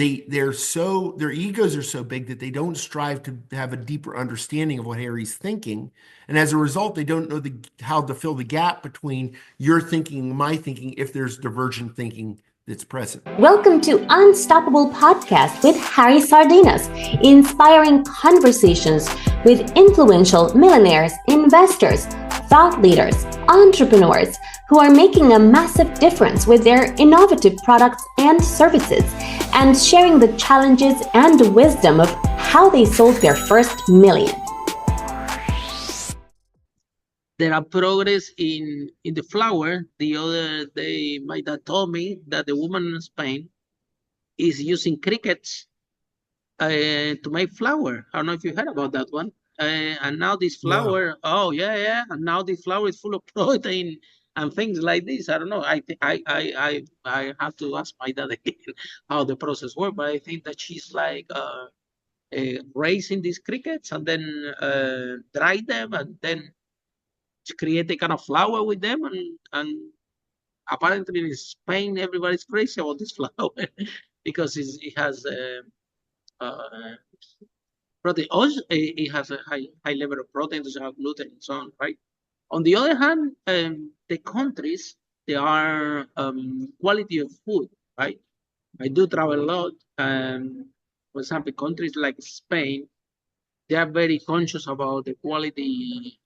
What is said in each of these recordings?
their egos are so big that they don't strive to have a deeper understanding of what Harry's thinking. And as a result, they don't know how to fill the gap between your thinking and my thinking if there's divergent thinking that's present. Welcome to Unstoppable Podcast with Harry Sardinas, inspiring conversations with influential millionaires, investors, thought leaders, entrepreneurs who are making a massive difference with their innovative products and services, and sharing the challenges and wisdom of how they sold their first million. There are progress in the flour. The other day, my dad told me that the woman in Spain is using crickets to make flour. I don't know if you heard about that one. And now this flour, and now this flour is full of protein and things like this. I don't know. I have to ask my dad again how the process works, but I think that she's like raising these crickets and then dry them and then to create a kind of flour with them, and apparently in Spain everybody's crazy about this flour because it has protein. Also, it has a high level of protein, doesn't have gluten and so on, right? On the other hand, the countries, they are quality of food, right? I do travel a lot. For example, countries like Spain, they are very conscious about the quality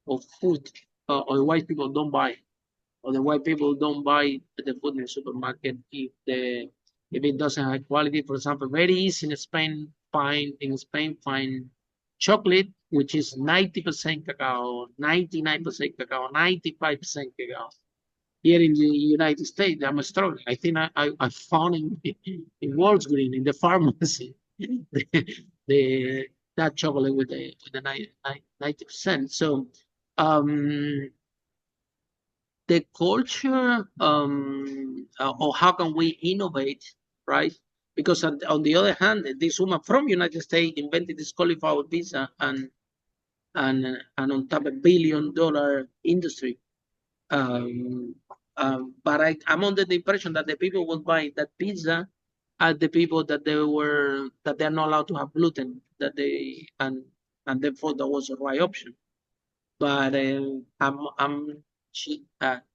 of food, or why people don't buy, or the why people don't buy the food in the supermarket if it doesn't have quality. For example, very easy in Spain find chocolate which is 90% cacao, 99% cacao, 95% cacao. Here in the United States, I'm struggling. I think I found in Walgreens Green in the pharmacy that chocolate with the 90%. So the culture or how can we innovate, right? Because on the other hand, this woman from United States invented this cauliflower pizza and on top $1 billion industry. But I'm under the impression that the people will buy that pizza are the people that they're not allowed to have gluten, and therefore that was the right option. But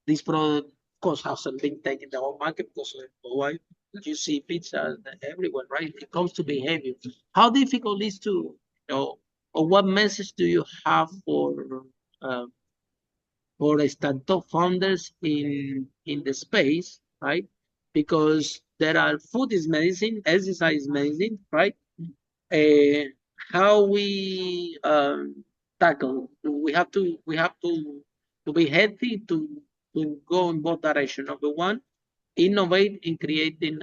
this product, of course, hasn't been taken the whole market because why you see pizza everywhere, right? It comes to behavior. How difficult is to, or what message do you have for startup founders in the space, right? Because there are food is medicine, exercise is medicine, right? How we tackle? We have to be healthy to go in both directions. Number one, innovate in creating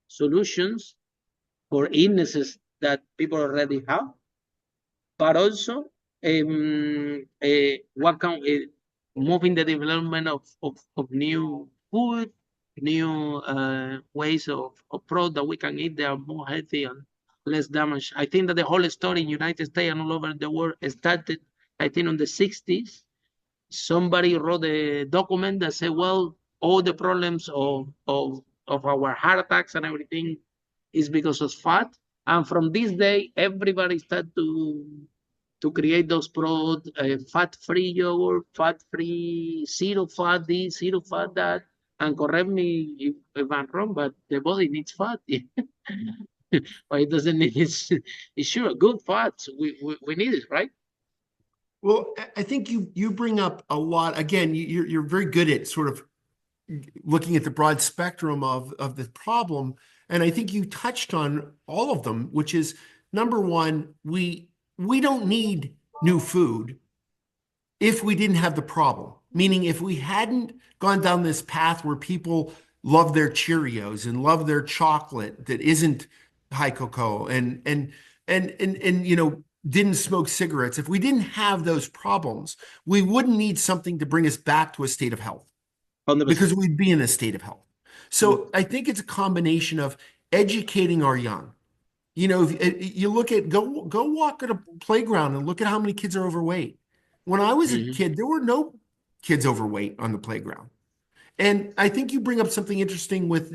solutions for illnesses that people already have, but also what can moving the development of new food, new ways of product that we can eat that are more healthy and less damage. I think that the whole story in United States and all over the world started, I think, in the 60s. Somebody wrote a document that said, well, all the problems of our heart attacks and everything is because of fat. And from this day, everybody started to create those products, fat-free yogurt, fat-free, zero fat this, zero fat that. And correct me if I'm wrong, but the body needs fat. But it doesn't need it's sure good fats. We need it, right? Well, I think you bring up a lot. Again, you're very good at sort of looking at the broad spectrum of the problem, and I think you touched on all of them, which is number one, we don't need new food if we didn't have the problem. Meaning, if we hadn't gone down this path where people love their Cheerios and love their chocolate that isn't high cocoa and didn't smoke cigarettes, if we didn't have those problems, we wouldn't need something to bring us back to a state of health 100%. Because we'd be in a state of health. So I think it's a combination of educating our young. If you look at go walk at a playground and look at how many kids are overweight. When I was a kid, there were no kids overweight on the playground. And I think you bring up something interesting with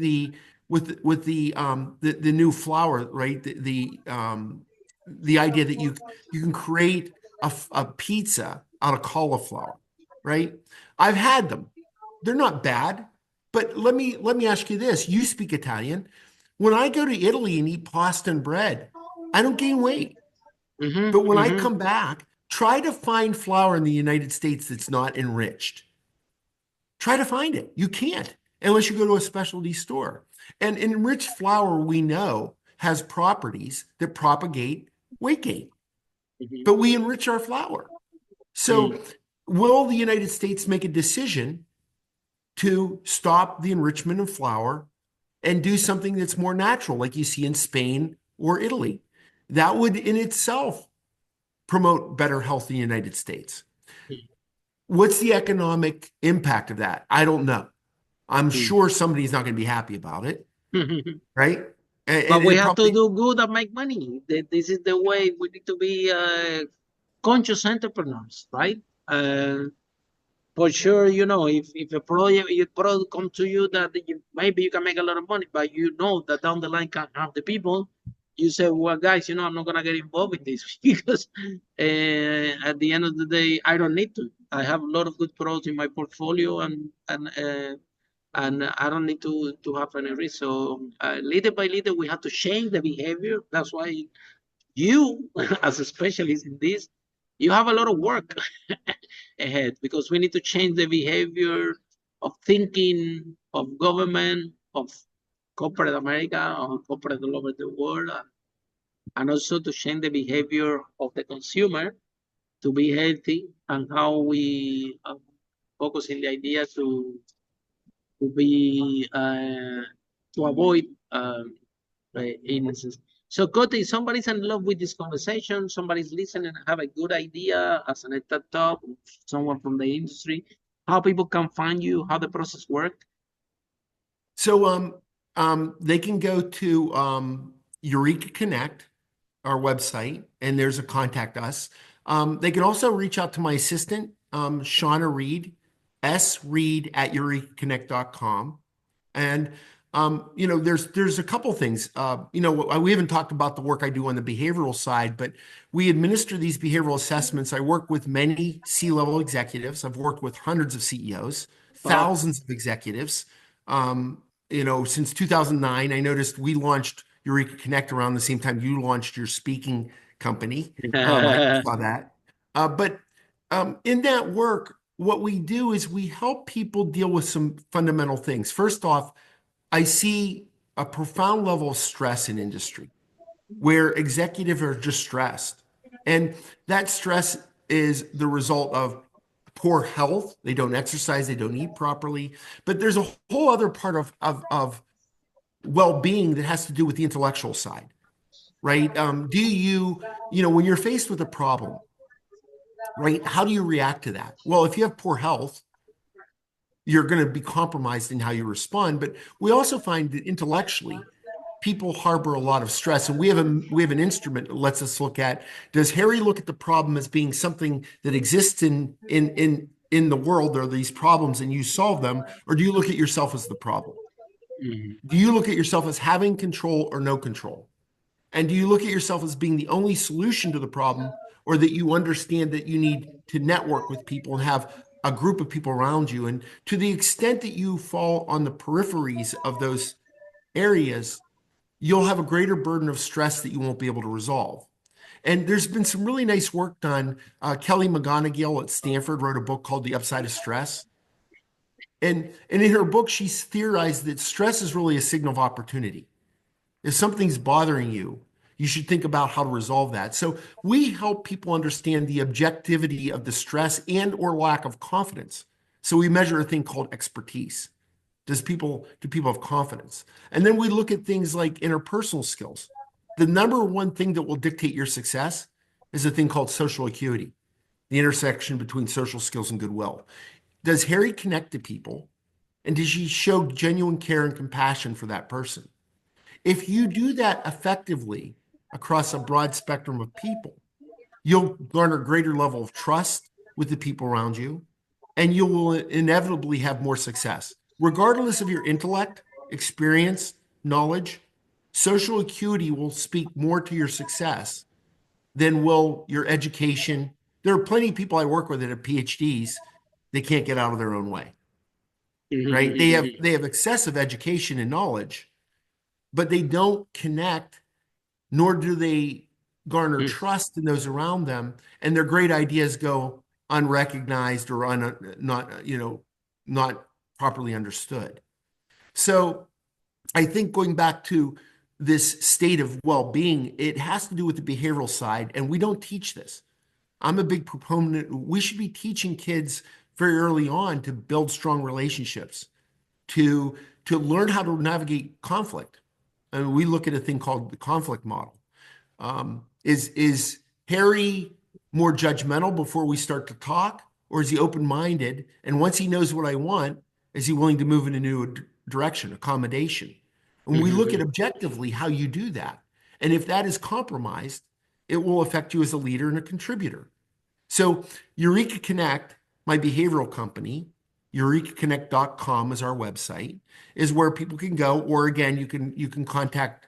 with the new flour, right? The idea that you can create a pizza out of cauliflower, right? I've had them. They're not bad, but let me ask you this. You speak Italian. When I go to Italy and eat pasta and bread, I don't gain weight. Mm-hmm, But when I mm-hmm. come back, try to find flour in the United States that's not enriched. Try to find it. You can't unless you go to a specialty store. And enriched flour, we know, has properties that propagate weight gain, but we enrich our flour. So, will the United States make a decision to stop the enrichment of flour and do something that's more natural, like you see in Spain or Italy? That would in itself promote better health in the United States. What's the economic impact of that? I don't know. I'm sure somebody's not going to be happy about it, right? But And we it have to probably do good and make money. This is the way we need to be conscious entrepreneurs, right? For sure, you know, if a product come to you that maybe you can make a lot of money, but you know that down the line can harm the people, you say, well, guys, you know, I'm not gonna get involved in this because at the end of the day, I don't need to. I have a lot of good products in my portfolio, and I don't need to have any risk. So little by little, we have to change the behavior. That's why you, as a specialist in this, you have a lot of work ahead because we need to change the behavior of thinking of government, of corporate America, of corporate all over the world, and also to change the behavior of the consumer to be healthy and how we focus in the idea to be to avoid illnesses. So, Kote, somebody's in love with this conversation, somebody's listening and have a good idea as an TED Talk, someone from the industry, how people can find you, how the process works. so they can go to EurekaConnect, our website, and there's a contact us. They can also reach out to my assistant, Shauna Reed, sreed@eurekaconnect.com. And there's a couple things. We haven't talked about the work I do on the behavioral side, but we administer these behavioral assessments. I work with many C-level executives. I've worked with hundreds of CEOs, Wow. thousands of executives. Since 2009, I noticed we launched Eureka Connect around the same time you launched your speaking company. I saw that. But in that work, what we do is we help people deal with some fundamental things. First off, I see a profound level of stress in industry where executives are just stressed. And that stress is the result of poor health. They don't exercise, they don't eat properly. But there's a whole other part of well-being that has to do with the intellectual side, right? When you're faced with a problem, right, how do you react to that? Well, if you have poor health, you're going to be compromised in how you respond. But we also find that intellectually, people harbor a lot of stress, and we have an instrument that lets us look at: does Harry look at the problem as being something that exists in the world? There are these problems, and you solve them, or do you look at yourself as the problem? Do you look at yourself as having control or no control? And do you look at yourself as being the only solution to the problem, or that you understand that you need to network with people and have a group of people around you? And to the extent that you fall on the peripheries of those areas, you'll have a greater burden of stress that you won't be able to resolve. And there's been some really nice work done. Kelly McGonigal at Stanford wrote a book called The Upside of Stress. And in her book, she's theorized that stress is really a signal of opportunity. If something's bothering you, you should think about how to resolve that. So we help people understand the objectivity of the stress and or lack of confidence. So we measure a thing called expertise. Do people have confidence? And then we look at things like interpersonal skills. The number one thing that will dictate your success is a thing called social acuity, the intersection between social skills and goodwill. Does Harry connect to people? And does he show genuine care and compassion for that person? If you do that effectively across a broad spectrum of people, you'll garner a greater level of trust with the people around you, and you will inevitably have more success, regardless of your intellect, experience, knowledge, social acuity will speak more to your success than will your education. There are plenty of people I work with that have PhDs. They can't get out of their own way, right? They have excessive education and knowledge, but they don't connect, nor do they garner trust in those around them, and their great ideas go unrecognized or not properly understood. So I think going back to this state of well-being, it has to do with the behavioral side, and we don't teach this. I'm a big proponent. We should be teaching kids very early on to build strong relationships, to learn how to navigate conflict. And we look at a thing called the conflict model. Is Harry more judgmental before we start to talk, or is he open-minded? And once he knows what I want, is he willing to move in a new direction, accommodation? And we look at objectively how you do that. And if that is compromised, it will affect you as a leader and a contributor. So EurekaConnect, my behavioral company, EurekaConnect.com is our website, is where people can go. Or again, you can contact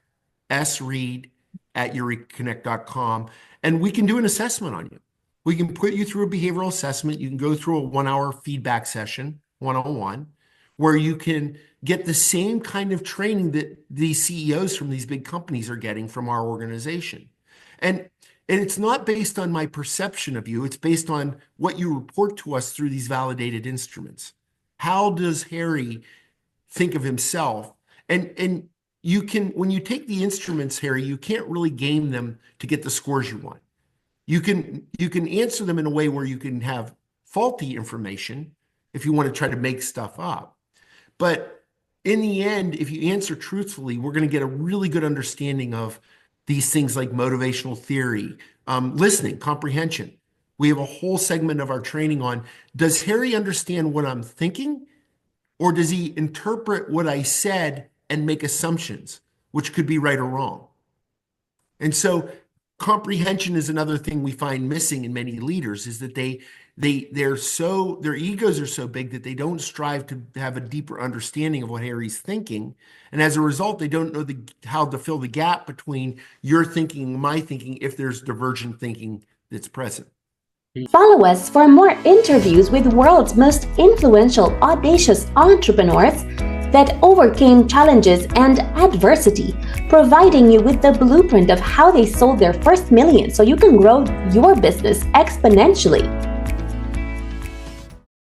sreed@EurekaConnect.com, and we can do an assessment on you. We can put you through a behavioral assessment. You can go through a 1-hour feedback session, one-on-one, where you can get the same kind of training that these CEOs from these big companies are getting from our organization. And it's not based on my perception of you. It's based on what you report to us through these validated instruments. How does Harry think of himself? And you can, when you take the instruments, Harry, you can't really game them to get the scores you want. You can answer them in a way where you can have faulty information if you want to try to make stuff up. But in the end, if you answer truthfully, we're going to get a really good understanding of these things like motivational theory, listening, comprehension. We have a whole segment of our training on, does Harry understand what I'm thinking? Or does he interpret what I said and make assumptions, which could be right or wrong? And so comprehension is another thing we find missing in many leaders, is that their egos are so big that they don't strive to have a deeper understanding of what Harry's thinking. And as a result, they don't know how to fill the gap between your thinking and my thinking if there's divergent thinking that's present. Follow us for more interviews with world's most influential, audacious entrepreneurs that overcame challenges and adversity, providing you with the blueprint of how they sold their first million so you can grow your business exponentially.